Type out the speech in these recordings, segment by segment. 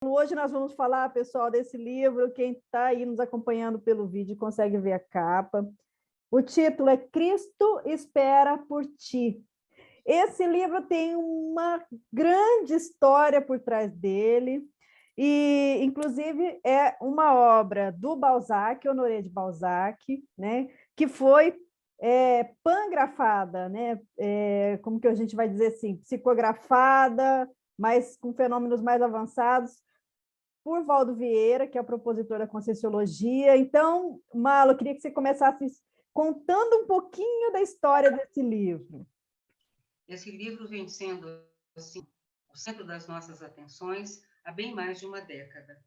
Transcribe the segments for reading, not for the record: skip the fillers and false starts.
Hoje nós vamos falar, pessoal, desse livro. Quem está aí nos acompanhando pelo vídeo consegue ver a capa. O título é Cristo Espera por Ti. Esse livro tem uma grande história por trás dele, e, inclusive, é uma obra do Balzac, Honoré de Balzac, né, que foi pangrafada, né, como que a gente vai dizer assim, psicografada, mas com fenômenos mais avançados, por Valdo Vieira, que é o propositor da Conscienciologia. Então, Malo, eu queria que você começasse contando um pouquinho da história desse livro. Esse livro vem sendo assim, o centro das nossas atenções há bem mais de uma década.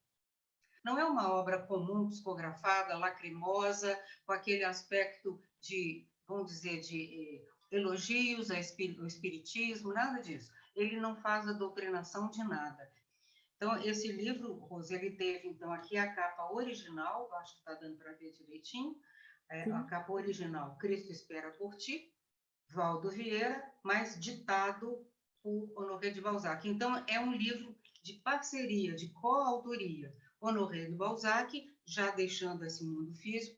Não é uma obra comum, psicografada, lacrimosa, com aquele aspecto de, vamos dizer, de elogios ao espiritismo, nada disso. Ele não faz a doutrinação de nada. Então, esse livro, Rose, ele teve, então, aqui a capa original, acho que está dando para ver direitinho, a capa original, Cristo Espera por Ti, Valdo Vieira, mas ditado por Honoré de Balzac. Então, é um livro de parceria, de coautoria. Honoré de Balzac, já deixando esse mundo físico,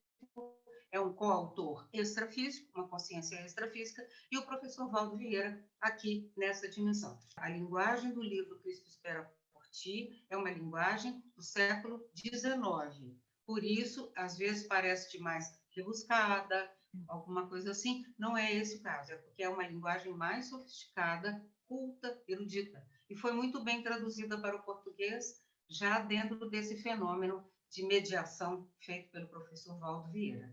é um coautor extrafísico, uma consciência extrafísica, e o professor Valdo Vieira aqui nessa dimensão. A linguagem do livro Cristo Espera por Ti é uma linguagem do século XIX. Por isso, às vezes, parece demais rebuscada, alguma coisa assim. Não é esse o caso, é porque é uma linguagem mais sofisticada, culta, erudita. E foi muito bem traduzida para o português, já dentro desse fenômeno de mediação feito pelo professor Valdo Vieira.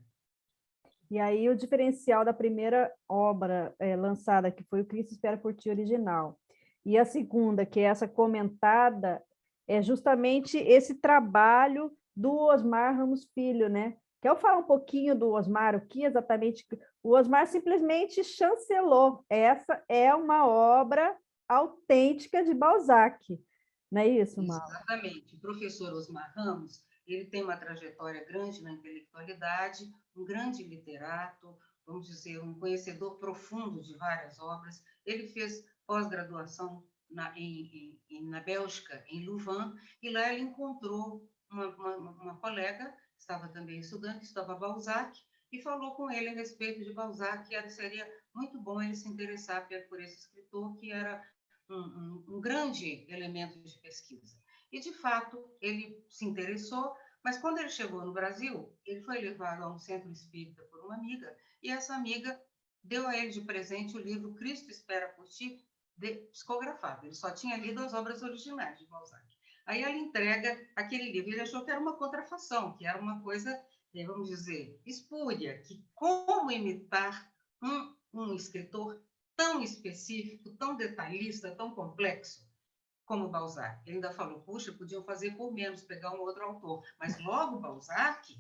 E aí o diferencial da primeira obra lançada, que foi o Cristo Espera por Ti original, e a segunda, que é essa comentada, é justamente esse trabalho do Osmar Ramos Filho, né? Quer eu falar um pouquinho do Osmar, o que exatamente... O Osmar simplesmente chancelou. Essa é uma obra autêntica de Balzac. Não é isso, Mal? Exatamente. O professor Osmar Ramos, ele tem uma trajetória grande na intelectualidade, um grande literato, vamos dizer, um conhecedor profundo de várias obras. Ele fez pós-graduação na Bélgica, em Louvain, e lá ele encontrou uma colega, que estava também estudando, que estava Balzac, e falou com ele a respeito de Balzac, que seria muito bom ele se interessar por esse escritor, que era um grande elemento de pesquisa. E, de fato, ele se interessou, mas quando ele chegou no Brasil, ele foi levado a um centro espírita por uma amiga, e essa amiga deu a ele de presente o livro Cristo Espera por Ti, psicografado. Ele só tinha lido as obras originais de Balzac. Aí ela entrega aquele livro. Ele achou que era uma contrafação, que era uma coisa, vamos dizer, espúria, que como imitar um escritor tão específico, tão detalhista, tão complexo como Balzac. Ele ainda falou, puxa, podiam fazer por menos, pegar um outro autor. Mas logo Balzac,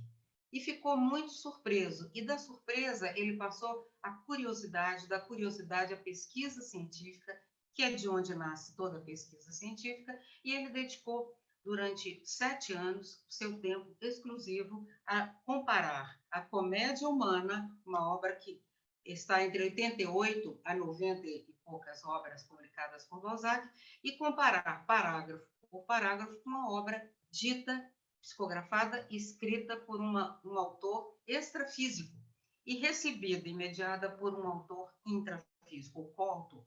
e ficou muito surpreso. E da surpresa, ele passou a curiosidade, da curiosidade a pesquisa científica, que é de onde nasce toda a pesquisa científica, e ele dedicou durante 7 anos o seu tempo exclusivo a comparar a comédia humana, uma obra que está entre 88 a 90 e poucas obras publicadas por Balzac, e comparar parágrafo por parágrafo com uma obra dita, psicografada, escrita por um autor extrafísico e recebida e mediada por um autor intrafísico, ou coautor.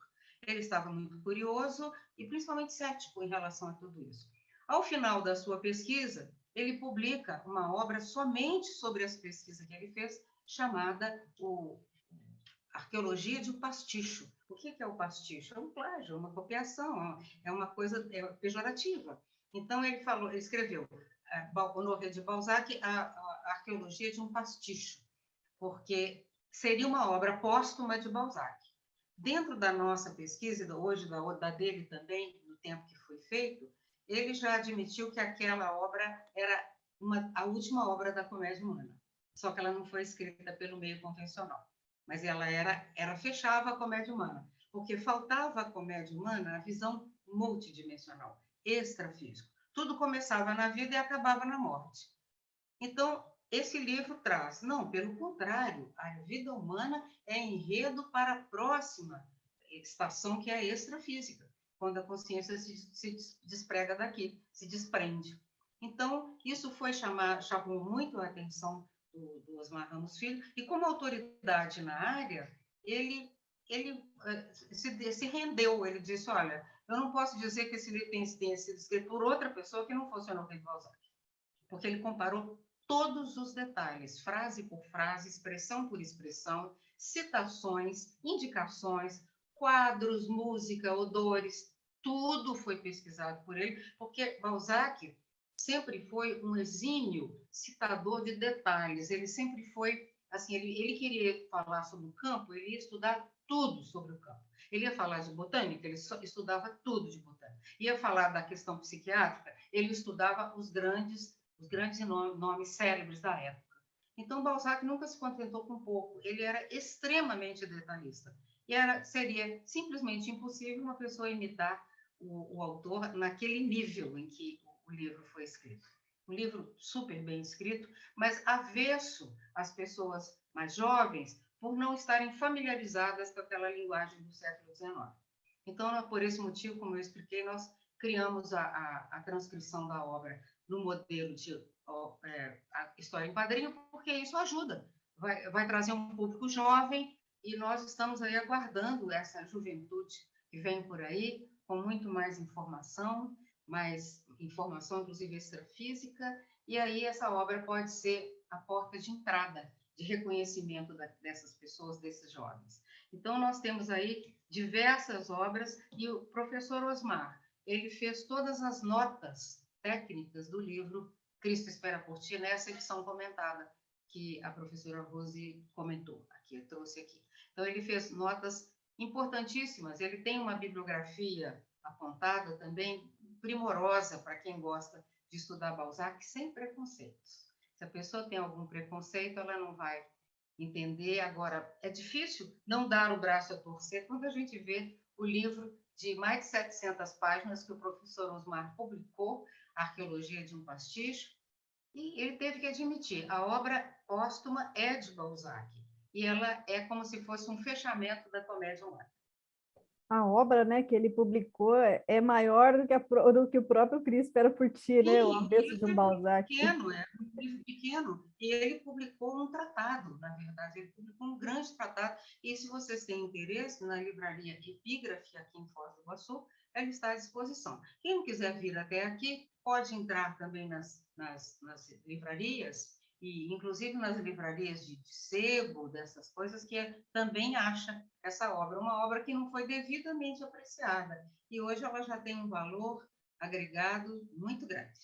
Ele estava muito curioso e principalmente cético em relação a tudo isso. Ao final da sua pesquisa, ele publica uma obra somente sobre as pesquisas que ele fez, chamada Arqueologia de um Pasticho. O que é o pasticho? É um plágio, uma copiação, é uma coisa pejorativa. Então, ele escreveu, Honoré de Balzac, a Arqueologia de um Pasticho, porque seria uma obra póstuma de Balzac. Dentro da nossa pesquisa, hoje da dele também, no tempo que foi feito, ele já admitiu que aquela obra era a última obra da comédia humana, só que ela não foi escrita pelo meio convencional, mas ela fechava a comédia humana, porque faltava à comédia humana a visão multidimensional, extrafísico. Tudo começava na vida e acabava na morte. Então, esse livro traz, não, pelo contrário, a vida humana é enredo para a próxima estação, que é a extrafísica. quando a consciência se desprega daqui, se desprende. Então, isso chamou muito a atenção do Osmar Ramos Filho, e como autoridade na área, ele se rendeu, ele disse, olha, eu não posso dizer que esse livro tenha sido escrito por outra pessoa que não fosse Honoré de Balzac, porque ele comparou todos os detalhes, frase por frase, expressão por expressão, citações, indicações, quadros, música, odores, tudo foi pesquisado por ele, porque Balzac sempre foi um exímio citador de detalhes, ele sempre foi, assim, ele queria falar sobre o campo, ele ia estudar tudo sobre o campo. Ele ia falar de botânica, ele estudava tudo de botânica. Ia falar da questão psiquiátrica, ele estudava os grandes nomes célebres da época. Então, Balzac nunca se contentou com pouco, ele era extremamente detalhista. E seria simplesmente impossível uma pessoa imitar o autor naquele nível em que o livro foi escrito. Um livro super bem escrito, mas avesso às pessoas mais jovens por não estarem familiarizadas com aquela linguagem do século XIX. Então, por esse motivo, como eu expliquei, nós criamos a transcrição da obra no modelo de a história em quadrinho, porque isso ajuda, vai trazer um público jovem, e nós estamos aí aguardando essa juventude que vem por aí, com muito mais informação, inclusive extrafísica, e aí essa obra pode ser a porta de entrada, de reconhecimento dessas pessoas, desses jovens. Então, nós temos aí diversas obras, e o professor Osmar, ele fez todas as notas técnicas do livro Cristo Espera por Ti, nessa edição comentada, que a professora Rose comentou, aqui, trouxe aqui. Então, ele fez notas importantíssimas, ele tem uma bibliografia apontada também, primorosa para quem gosta de estudar Balzac, sem preconceitos. Se a pessoa tem algum preconceito, ela não vai entender. Agora, é difícil não dar o braço a torcer quando a gente vê o livro de mais de 700 páginas que o professor Osmar publicou, Arqueologia de um Pasticho, e ele teve que admitir, a obra póstuma é de Balzac, e ela é como se fosse um fechamento da comédia humana. A obra, né, que ele publicou é maior do que o próprio Cristo Espera por Ti, né? O Avesso de um Balzac. É um livro pequeno, e ele publicou um tratado, na verdade, ele publicou um grande tratado, e se vocês têm interesse, na livraria Epígrafe, aqui em Foz do Iguaçu, ela está à disposição. Quem não quiser vir até aqui, pode entrar também nas livrarias, e inclusive nas livrarias de sebo, dessas coisas, que também acha essa obra, uma obra que não foi devidamente apreciada, e hoje ela já tem um valor agregado muito grande.